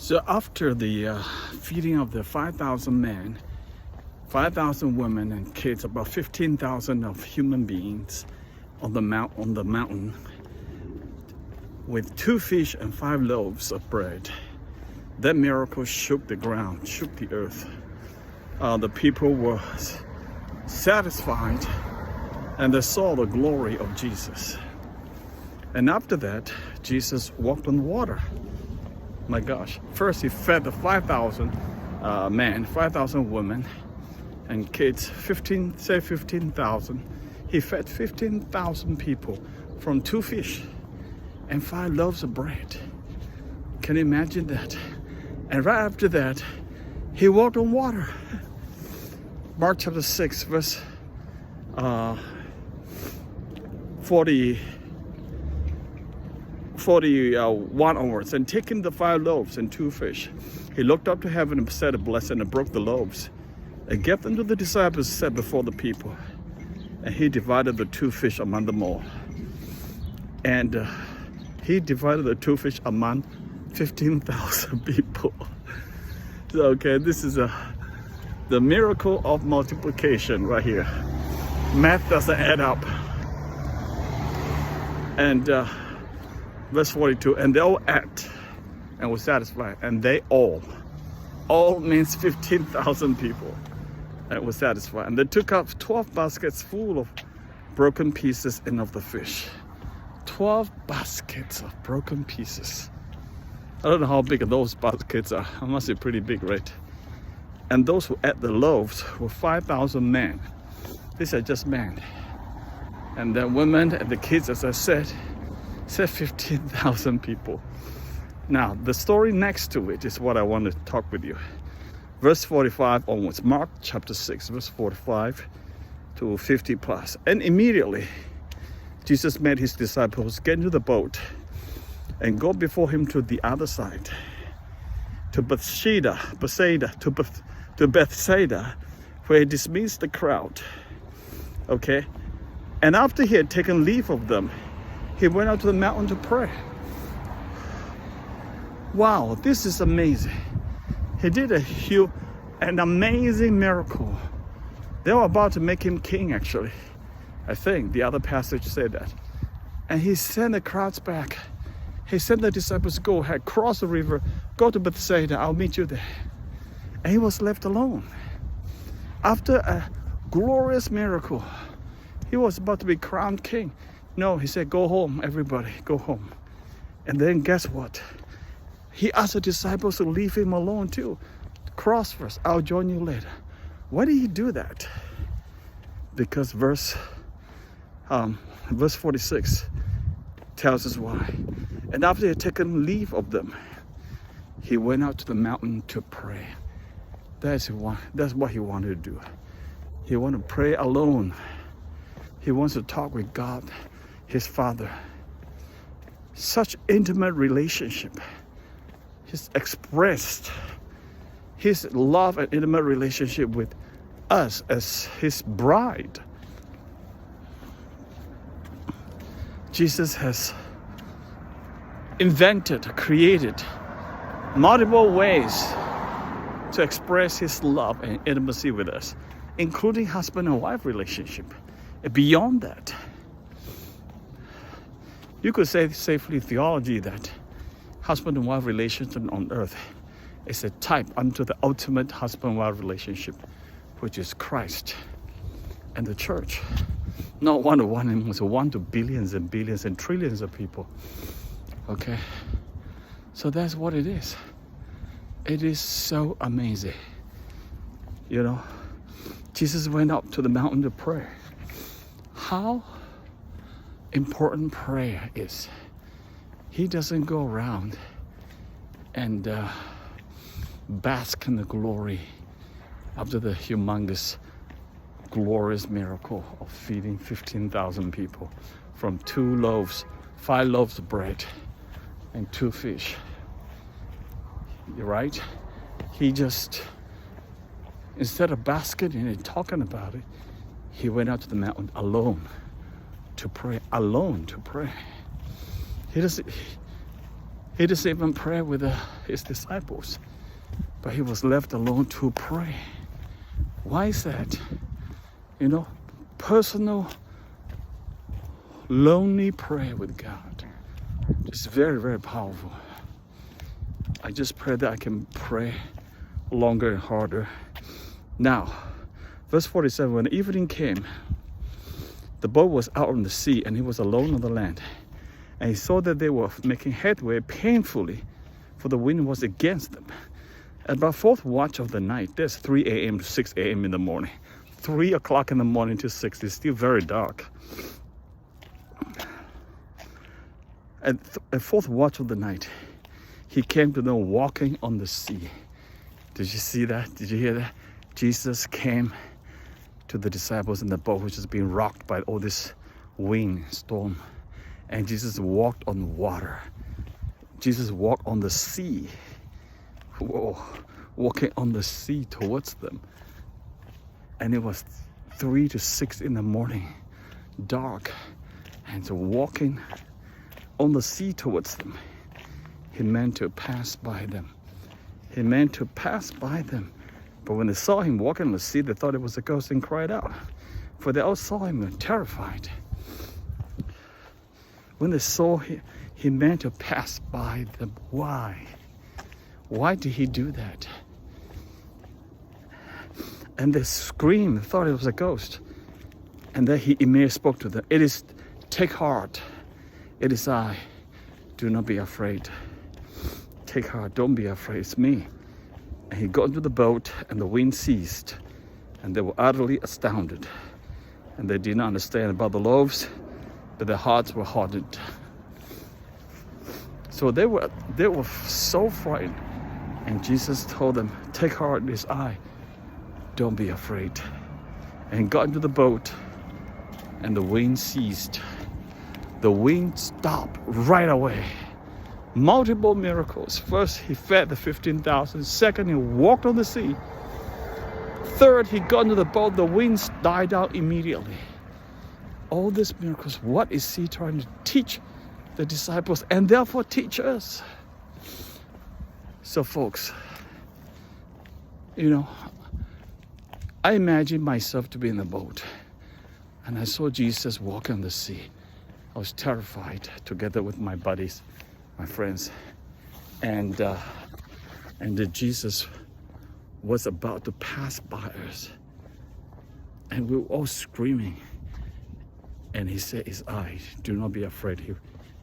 So after the feeding of the 5,000 men, 5,000 women and kids, about 15,000 of human beings on the mountain, with 2 fish and 5 loaves of bread, that miracle shook the ground, shook the earth. The people were satisfied, and they saw the glory of Jesus. And after that, Jesus walked on water. My gosh, first he fed the 5,000 men, 5,000 women and kids, 15,000. He fed 15,000 people from 2 fish and 5 loaves of bread. Can you imagine that? And right after that, he walked on water. Mark chapter 6, verse 41 onwards. And taking the 5 loaves and 2 fish, he looked up to heaven and said a blessing and broke the loaves and gave them to the disciples set before the people. And he divided the 2 fish among them all. And he divided the 2 fish among 15,000 people. So, okay, this is the miracle of multiplication right here. Math doesn't add up. And verse 42, and they all ate and were satisfied. And they all means 15,000 people, and were satisfied. And they took up 12 baskets full of broken pieces and of the fish. 12 baskets of broken pieces. I don't know how big those baskets are. It must be pretty big, right? And those who ate the loaves were 5,000 men. These are just men. And the women and the kids, as I said 15,000 people. Now, the story next to it is what I want to talk with you. Verse 45 onwards, Mark chapter 6, verse 45 to 50 plus. And immediately, Jesus made his disciples get into the boat and go before him to the other side, to Bethsaida, where he dismissed the crowd. Okay? And after he had taken leave of them, he went out to the mountain to pray. Wow, this is amazing. He did an amazing miracle. They were about to make him king, actually. I think the other passage said that. And he sent the crowds back. He sent the disciples, go ahead, cross the river, go to Bethsaida, I'll meet you there. And he was left alone. After a glorious miracle, he was about to be crowned king. No, he said, go home, everybody, go home. And then guess what? He asked the disciples to leave him alone too. Cross first, I'll join you later. Why did he do that? Because verse 46 tells us why. And after he had taken leave of them, he went out to the mountain to pray. That's what he wanted to do. He wanted to pray alone. He wants to talk with God, his Father. Such intimate relationship. He's expressed his love and intimate relationship with us as his bride. Jesus has created multiple ways to express his love and intimacy with us, including husband and wife relationship. And beyond that, you could say safely theology that husband and wife relationship on earth is a type unto the ultimate husband and wife relationship, which is Christ and the church. Not 1 to 1, it was 1 to billions and billions and trillions of people. Okay? So that's what it is. It is so amazing. You know, Jesus went up to the mountain to pray. How important prayer is. He doesn't go around and bask in the glory after the humongous, glorious miracle of feeding 15,000 people from 2 loaves, 5 loaves of bread and 2 fish. You're right? He just, instead of basking and talking about it, he went out to the mountain alone to pray. Alone to pray. He didn't even pray with his disciples, but he was left alone to pray. Why is that? You know, personal, lonely prayer with God. It's very, very powerful. I just pray that I can pray longer and harder. Now, verse 47, when evening came, the boat was out on the sea and he was alone on the land. And he saw that they were making headway painfully, for the wind was against them. At about fourth watch of the night, there's 3 a.m. to 6 a.m. in the morning. 3 o'clock in the morning to 6, it's still very dark. At fourth watch of the night, he came to them walking on the sea. Did you see that? Did you hear that? Jesus came to the disciples in the boat, which is being rocked by all this wind storm. And Jesus walked on water. Jesus walked on the sea. Whoa, walking on the sea towards them. And it was 3 to 6 in the morning, dark. And so walking on the sea towards them, he meant to pass by them. He meant to pass by them. But when they saw him walking on the sea, they thought it was a ghost and cried out. For they all saw him and were terrified. When they saw him, he meant to pass by them. Why? Why did he do that? And they screamed, thought it was a ghost. And then he immediately spoke to them. It is, take heart. It is I. Do not be afraid. Take heart, don't be afraid, it's me. And he got into the boat and the wind ceased. And they were utterly astounded. And they did not understand about the loaves, but their hearts were hardened. So they were so frightened. And Jesus told them, take heart, it is I. Don't be afraid. And he got into the boat and the wind ceased. The wind stopped right away. Multiple miracles. First, he fed the 15,000. Second, he walked on the sea. Third, he got into the boat. The winds died out immediately. All these miracles, what is he trying to teach the disciples and therefore teach us? So folks, you know, I imagine myself to be in the boat and I saw Jesus walking on the sea. I was terrified together with my buddies, my friends, and that Jesus was about to pass by us, and we were all screaming. And he said, "It's I. Do not be afraid."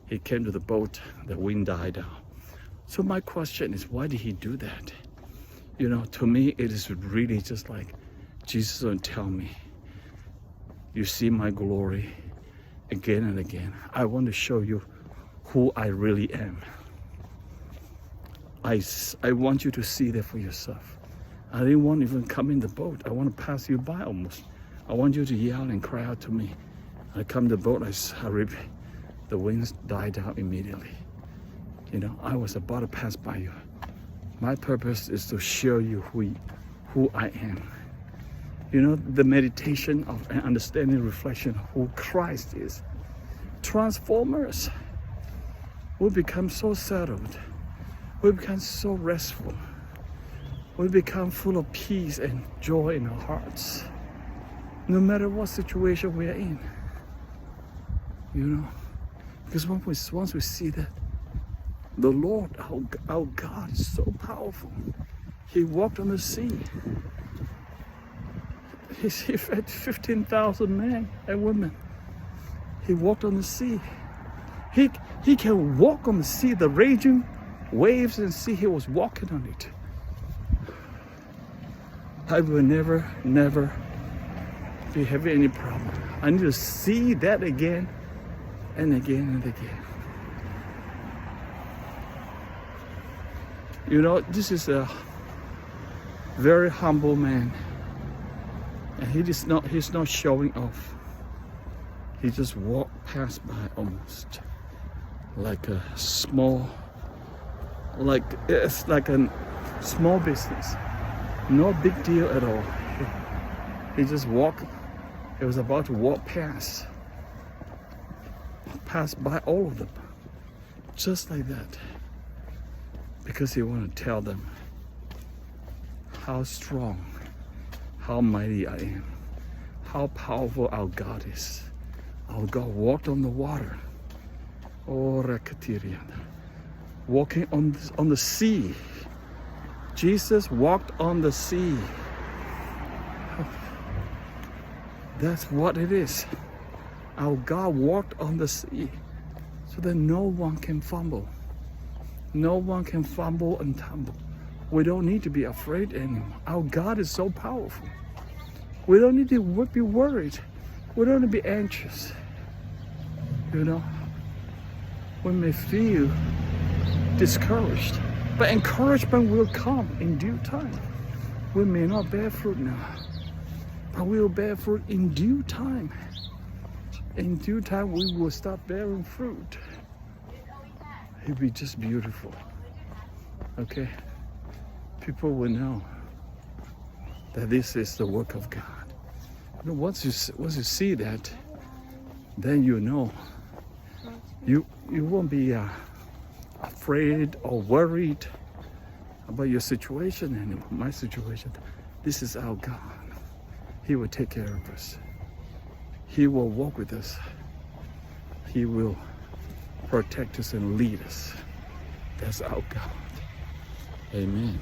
He came to the boat. The wind died down. So my question is, why did he do that? You know, to me, it is really just like Jesus will tell me, "You see my glory again and again. I want to show you who I really am. I want you to see that for yourself. I didn't want to even come in the boat. I want to pass you by almost. I want you to yell and cry out to me. I come to the boat, the winds died out immediately. You know, I was about to pass by you. My purpose is to show you who I am." You know, the meditation of an understanding, reflection of who Christ is transforms us. We become so settled. We become so restful. We become full of peace and joy in our hearts, no matter what situation we are in. You know, because once we see that the Lord, our God, is so powerful. He walked on the sea. He fed 15,000 men and women. He walked on the sea. He can walk on the sea, the raging waves and sea. He was walking on it. I will never be having any problem. I need to see that again and again and again. You know, this is a very humble man. And he's not showing off. He just walked past by almost like a small, it's like a small business. No big deal at all. He just walked. He was about to walk past by all of them. Just like that. because He wants to tell them how strong, how mighty I am, how powerful our God is. Our God walked on the water. Oh, Rakatirian. Walking on the sea. Jesus walked on the sea. That's what it is. Our God walked on the sea so that no one can fumble. No one can fumble and tumble. We don't need to be afraid anymore. Our God is so powerful. We don't need to be worried. We don't need to be anxious. You know, we may feel discouraged, but encouragement will come in due time. We may not bear fruit now, but we will bear fruit in due time. In due time, we will start bearing fruit. It'll be just beautiful. Okay? People will know that this is the work of God. You know, once you see that, then you know. You won't be afraid or worried about your situation anymore. My situation. This is our God. He will take care of us. He will walk with us. He will protect us and lead us. That's our God. Amen.